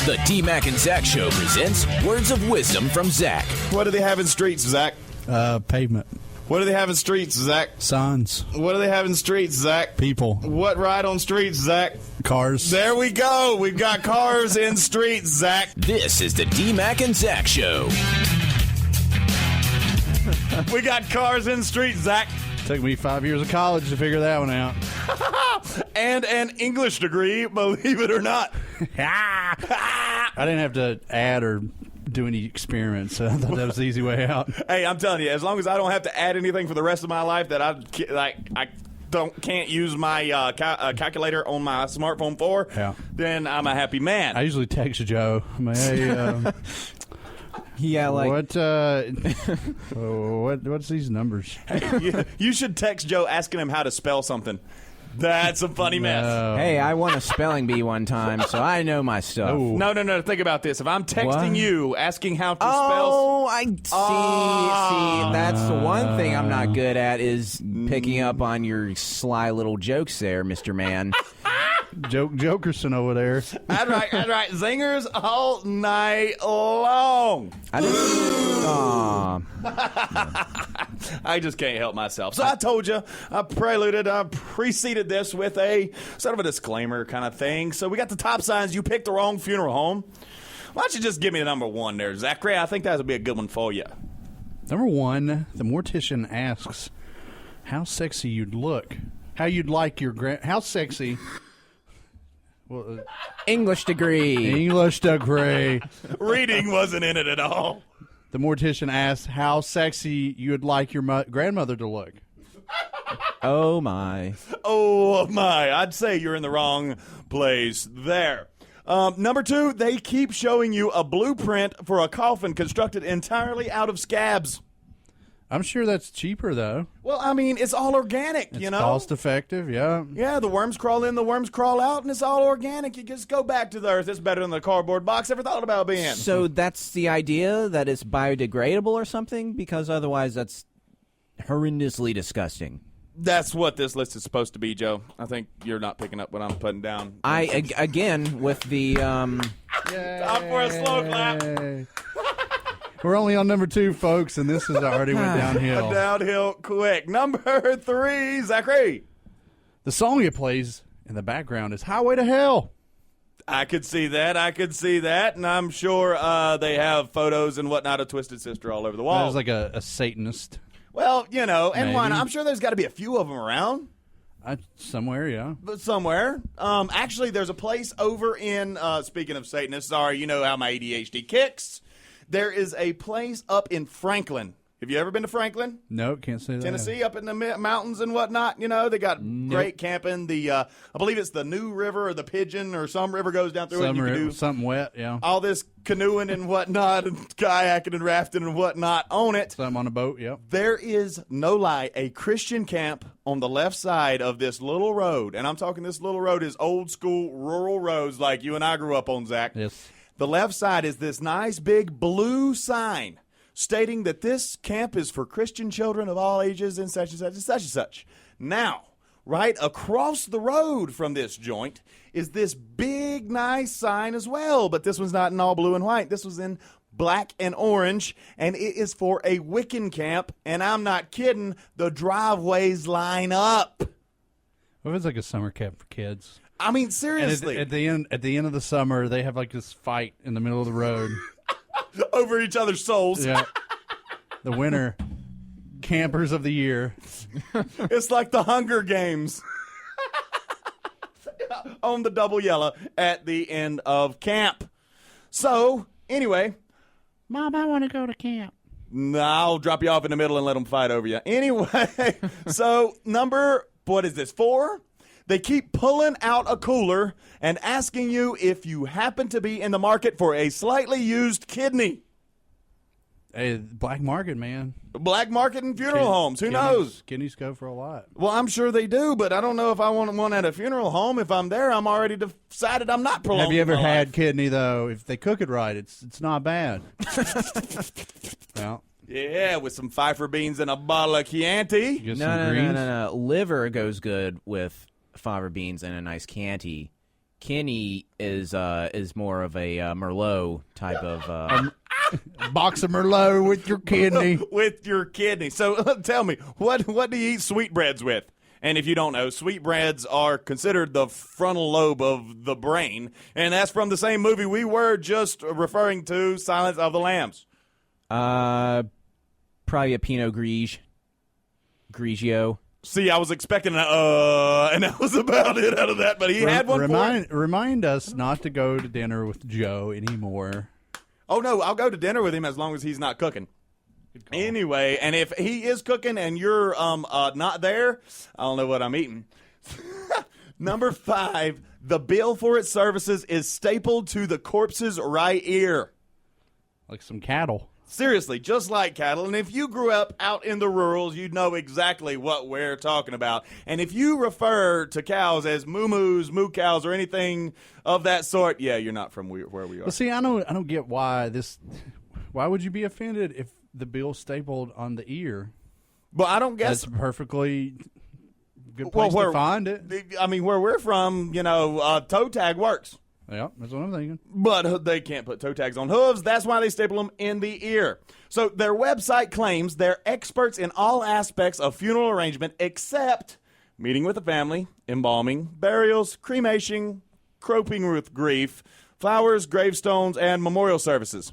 The DMac and Zac Show presents Words of Wisdom from Zac. What do they have in streets, Zac? Pavement. What do they have in streets, Zac? Signs. What do they have in streets, Zac? People. What ride on streets, Zac? Cars. There we go. We've got cars in streets, Zac. This is the DMac and Zac Show. We got cars in streets, Zac. Took me 5 years of college to figure that one out. And an English degree, believe it or not. I didn't have to add or do any experiments. So I thought that was the easy way out. Hey, I'm telling you, as long as I don't have to add anything for the rest of my life that I can't use my calculator on my smartphone for, then I'm a happy man. I usually text Joe. I'm like, hey, yeah, like what's these numbers? You should text Joe asking him how to spell something. That's a funny mess. Hey, I won a spelling bee one time, so I know my stuff. Oh. No. Think about this. If I'm texting you asking how to spell... Oh, I see. That's the one thing I'm not good at is picking up on your sly little jokes there, Mr. Man. Jokerson over there. That's right. Zingers all night long. I just can't help myself. So I told you, I preceded this with a sort of a disclaimer kind of thing. So we got the top signs. You picked the wrong funeral home. Why don't you just give me the number one there, Zachary? I think that would be a good one for you. Number one, the mortician asks how sexy you'd look. How you'd like your how sexy... Well, English degree. English degree. Reading wasn't in it at all. The mortician asks how sexy you would like your grandmother to look. Oh, my. Oh, my. I'd say you're in the wrong place there. Number two, they keep showing you a blueprint for a coffin constructed entirely out of scabs. I'm sure that's cheaper, though. Well, I mean, it's all organic, it's you know? Cost-effective, yeah. Yeah, the worms crawl in, the worms crawl out, and it's all organic. You just go back to the earth. It's better than the cardboard box ever thought about being. So that's the idea, that it's biodegradable or something? Because otherwise that's horrendously disgusting. That's what this list is supposed to be, Joe. I think you're not picking up what I'm putting down. Again, with the... Time for a slow clap. We're only on number two, folks, and this has already went downhill. Downhill quick. Number three, Zachary. The song it plays in the background is Highway to Hell. I could see that. And I'm sure they have photos and whatnot of Twisted Sister all over the wall. There's like a Satanist. Well, you know, and Maybe. why not? I'm sure there's got to be a few of them around. Somewhere, yeah. But somewhere. Actually, there's a place over in, speaking of Satanists, sorry, you know how my ADHD kicks. There is a place up in Franklin. Have you ever been to Franklin? No, can't say that. Tennessee, up in the mountains and whatnot. You know, they got great camping. I believe it's the New River or the Pigeon or some river goes down through it. And you can do something wet, yeah. all this canoeing and whatnot and kayaking and rafting and whatnot on it. Something on a boat, yep. There is, no lie, a Christian camp on the left side of this little road. And I'm talking this little road is old school rural roads like you and I grew up on, Zach. Yes. The left side is this nice big blue sign stating that this camp is for Christian children of all ages and such and such and such and such. Now, right across the road from this joint is this big, nice sign as well. But this one's not in all blue and white. This was in black and orange, and it is for a Wiccan camp. And I'm not kidding. The driveways line up. What if it's like a summer camp for kids? I mean, seriously. At the end of the summer, they have like this fight in the middle of the road. Over each other's souls. Yeah. The winner, campers of the year. It's like the Hunger Games. On the double yellow at the end of camp. So, anyway. Mom, I want to go to camp. No, I'll drop you off in the middle and let them fight over you. Anyway, so what is this, 4? They keep pulling out a cooler and asking you if you happen to be in the market for a slightly used kidney. Hey, black market, man. Black market and funeral homes. Who knows? Kidneys go for a lot. Well, I'm sure they do, but I don't know if I want one at a funeral home. If I'm there, I'm already decided I'm not prolonging. Have you ever my had life. kidney, though? If they cook it right, it's not bad. Well, yeah, with some Pfeiffer beans and a bottle of Chianti. No. Liver goes good with fava beans and a nice Chianti. Kenny is more of a Merlot type of. Box of Merlot with your kidney. With your kidney. So tell me, what do you eat sweetbreads with? And if you don't know, sweetbreads are considered the frontal lobe of the brain, and that's from the same movie we were just referring to, Silence of the Lambs. Probably a Pinot Grigio. See, I was expecting and that was about it out of that, but he had one Remind us not to go to dinner with Joe anymore. Oh, no, I'll go to dinner with him as long as he's not cooking. Anyway, and if he is cooking and you're not there, I don't know what I'm eating. Number 5, the bill for its services is stapled to the corpse's right ear. Like some cattle. Seriously, just like cattle. And if you grew up out in the rurals, you'd know exactly what we're talking about. And if you refer to cows as moo-moos, moo cows, or anything of that sort, yeah, you're not from where we are. Well, see, I don't get why this. Why would you be offended if the bill's stapled on the ear? Well, I don't guess. That's a perfectly good place to find it. I mean, where we're from, toe tag works. Yeah, that's what I'm thinking. But they can't put toe tags on hooves. That's why they staple them in the ear. So their website claims they're experts in all aspects of funeral arrangement except meeting with the family, embalming, burials, cremation, coping with grief, flowers, gravestones, and memorial services.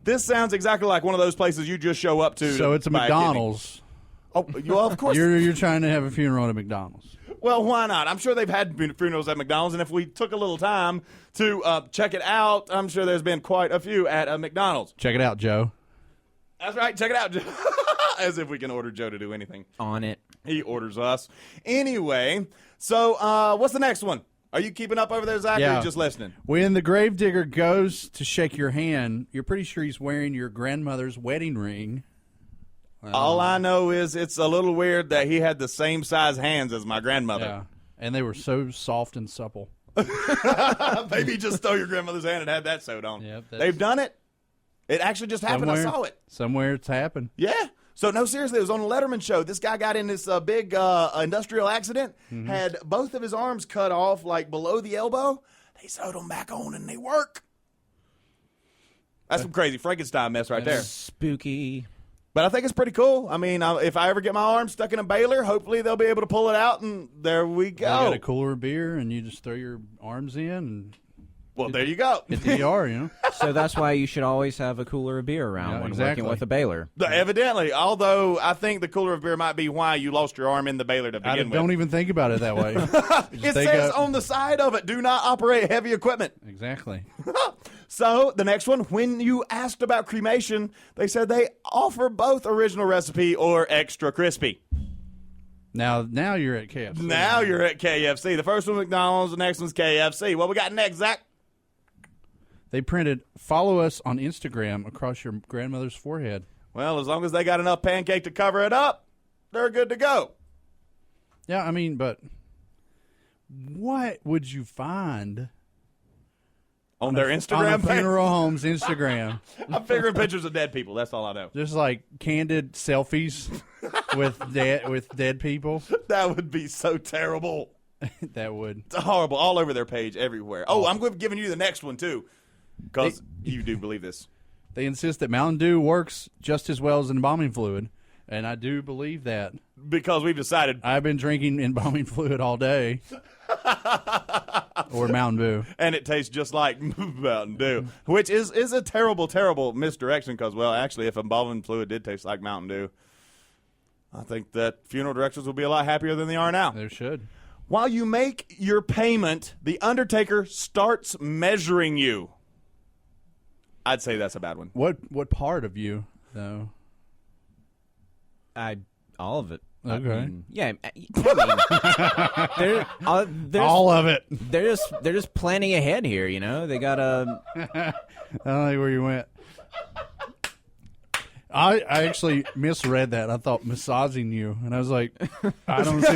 This sounds exactly like one of those places you just show up to. So it's a McDonald's. Oh, well, of course. You're trying to have a funeral at a McDonald's. Well, why not? I'm sure they've had funerals at McDonald's, and if we took a little time to check it out, I'm sure there's been quite a few at a McDonald's. Check it out, Joe. That's right. Check it out, Joe. As if we can order Joe to do anything. On it. He orders us. Anyway, so what's the next one? Are you keeping up over there, Zach, or are you just listening? When the gravedigger goes to shake your hand, you're pretty sure he's wearing your grandmother's wedding ring. All I know is it's a little weird that he had the same size hands as my grandmother. Yeah, and they were so soft and supple. Maybe just stole your grandmother's hand and had that sewed on. Yep, they've done it. It actually just happened. I saw it. Somewhere it's happened. Yeah. So, no, seriously, it was on a Letterman show. This guy got in this big industrial accident, had both of his arms cut off, like below the elbow. They sewed them back on, and they work. That's some crazy Frankenstein mess right there. Spooky. But I think it's pretty cool. I mean, if I ever get my arm stuck in a baler, hopefully they'll be able to pull it out, and there we go. You got a cooler of beer, and you just throw your arms in, and there you go. Hit the ER, So that's why you should always have a cooler of beer around when working with a baler. Evidently, although I think the cooler of beer might be why you lost your arm in the baler to begin with. Don't even think about it that way. It says on the side of it, do not operate heavy equipment. Exactly. So the next one, when you asked about cremation, they said they offer both original recipe or extra crispy. Now you're at KFC. Now you're at KFC. The first one McDonald's, the next one's KFC. What we got next, Zach? They printed, follow us on Instagram across your grandmother's forehead. Well, as long as they got enough pancake to cover it up, they're good to go. Yeah, I mean, but what would you find on their Instagram on a funeral home's Instagram? I'm figuring pictures of dead people. That's all I know. Just like candid selfies with dead people. That would be so terrible. That would. It's horrible. All over their page, everywhere. Oh, I'm giving you the next one, too, because you do believe this. They insist that Mountain Dew works just as well as embalming fluid, and I do believe that. Because we've decided. I've been drinking embalming fluid all day. Or Mountain Dew. And it tastes just like Mountain Dew, which is a terrible, terrible misdirection because, well, actually, if embalming fluid did taste like Mountain Dew, I think that funeral directors will be a lot happier than they are now. They should. While you make your payment, the undertaker starts measuring you. I'd say that's a bad one. What part of you, though? All of it. Okay. I mean, there's all of it. They're just planning ahead here, They got a. I don't know where you went. I actually misread that. I thought massaging you, and I was like, I don't see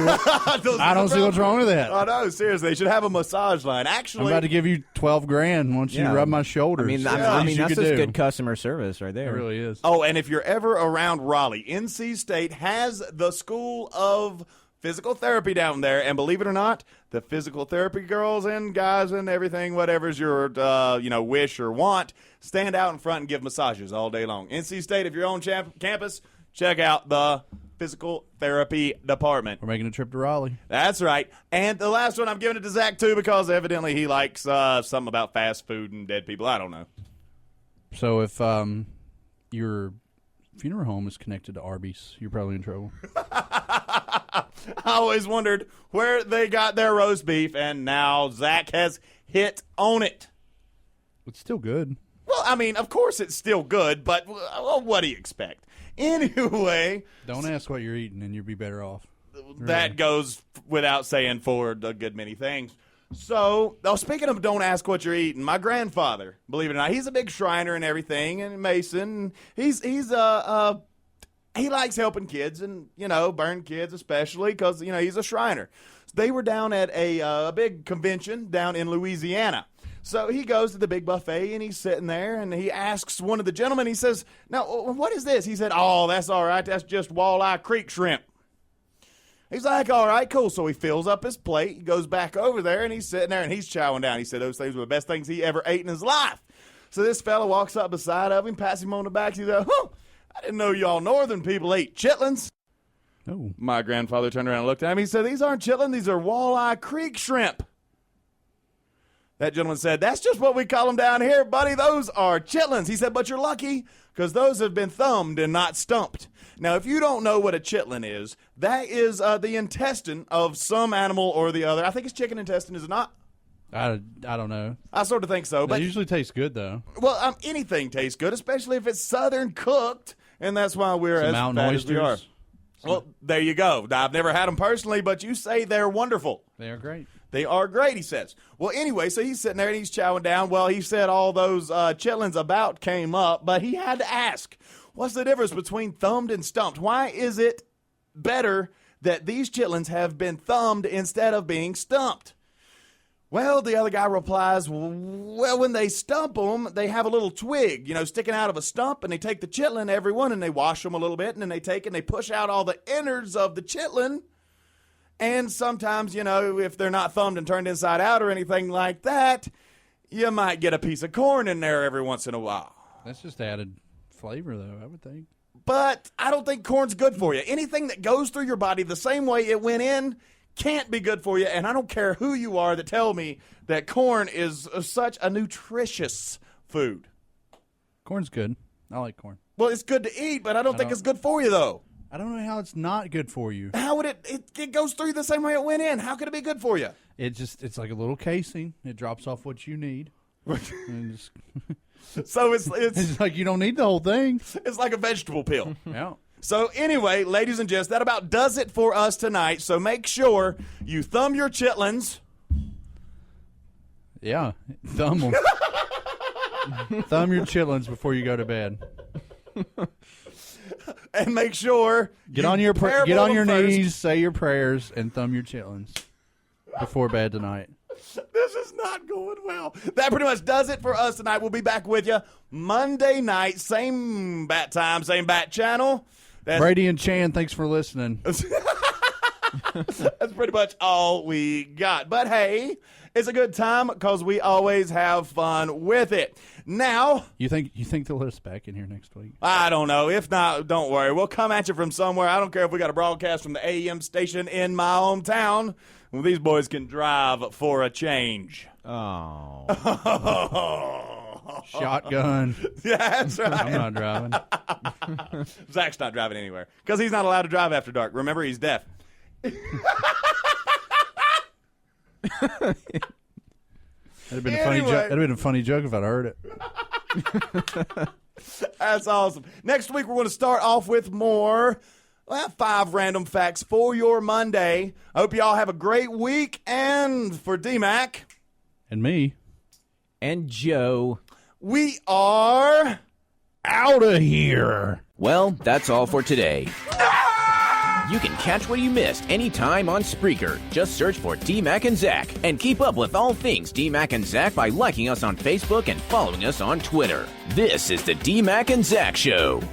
what's wrong with that. Oh no, seriously, they should have a massage line. Actually, I'm about to give you $12,000 once you rub my shoulders. I mean that's just good customer service right there. It really is. Oh, and if you're ever around Raleigh, NC State has the School of physical therapy down there. And believe it or not, the physical therapy girls and guys and everything, whatever's your wish or want, stand out in front and give massages all day long. NC State, if you're on campus, check out the physical therapy department. We're making a trip to Raleigh. That's right. And the last one, I'm giving it to Zach, too, because evidently he likes something about fast food and dead people. I don't know. So if your funeral home is connected to Arby's, you're probably in trouble. I always wondered where they got their roast beef, and now Zach has hit on it. It's still good. Well, I mean, of course it's still good, but what do you expect? Anyway. Don't ask what you're eating, and you'll be better off. That goes without saying for a good many things. So, speaking of don't ask what you're eating, my grandfather, believe it or not, he's a big Shriner and everything, and Mason. He likes helping kids and, burn kids especially because, he's a Shriner. They were down at a big convention down in Louisiana. So he goes to the big buffet, and he's sitting there, and he asks one of the gentlemen, he says, now, what is this? He said, oh, that's all right. That's just walleye creek shrimp. He's like, all right, cool. So he fills up his plate. He goes back over there, and he's sitting there, and he's chowing down. He said those things were the best things he ever ate in his life. So this fella walks up beside of him, pats him on the back. He said, I didn't know y'all northern people ate chitlins. Oh. My grandfather turned around and looked at him. He said, these aren't chitlins. These are walleye creek shrimp. That gentleman said, that's just what we call them down here, buddy. Those are chitlins. He said, but you're lucky because those have been thumbed and not stumped. Now, if you don't know what a chitlin is, that is the intestine of some animal or the other. I think it's chicken intestine, is it not? I don't know. I sort of think so. But it usually tastes good, though. Well, anything tastes good, especially if it's southern cooked, and that's why we're as mountain fat oysters. as we are. Well, there you go. I've never had them personally, but you say they're wonderful. They are great. They are great, he says. Well, anyway, so he's sitting there and he's chowing down. Well, he said all those chitlins about came up, but he had to ask, what's the difference between thumbed and stumped? Why is it better that these chitlins have been thumbed instead of being stumped? Well, the other guy replies, well, when they stump them, they have a little twig, sticking out of a stump, and they take the chitlin, every one, and they wash them a little bit, and then they take and they push out all the innards of the chitlin. And sometimes, if they're not thumbed and turned inside out or anything like that, you might get a piece of corn in there every once in a while. That's just added flavor, though, I would think. But I don't think corn's good for you. Anything that goes through your body the same way it went in can't be good for you. And I don't care who you are that tell me that corn is such a nutritious food. Corn's good. I like corn. Well, it's good to eat, but I don't think it's good for you, though. I don't know how it's not good for you. How would it goes through the same way it went in. How could it be good for you? It's like a little casing. It drops off what you need. So it's it's like you don't need the whole thing. It's like a vegetable pill. Yeah. So anyway, ladies and gents, that about does it for us tonight. So make sure you thumb your chitlins. Yeah, thumb them. Thumb your chitlins before you go to bed. And make sure get on your knees, say your prayers, and thumb your chitlins before bed tonight. This is not going well. That pretty much does it for us tonight. We'll be back with you Monday night, same bat time, same bat channel. Brady and Chan, thanks for listening. That's pretty much all we got. But hey, it's a good time because we always have fun with it. Now, you think they'll let us back in here next week? I don't know. If not, don't worry. We'll come at you from somewhere. I don't care if we got a broadcast from the AM station in my hometown. Well, these boys can drive for a change. Oh. Shotgun. Yeah, that's right. I'm not driving. Zach's not driving anywhere because he's not allowed to drive after dark. Remember, he's deaf. That'd have been a funny joke if I'd heard it. That's awesome. Next week we're going to start off with more 5 random facts for your Monday. I hope you all have a great week. And for DMac and me and Joe, we are out of here. Well, that's all for today. You can catch what you missed anytime on Spreaker. Just search for DMac and Zac and keep up with all things DMac and Zac by liking us on Facebook and following us on Twitter. This is the DMac and Zac Show.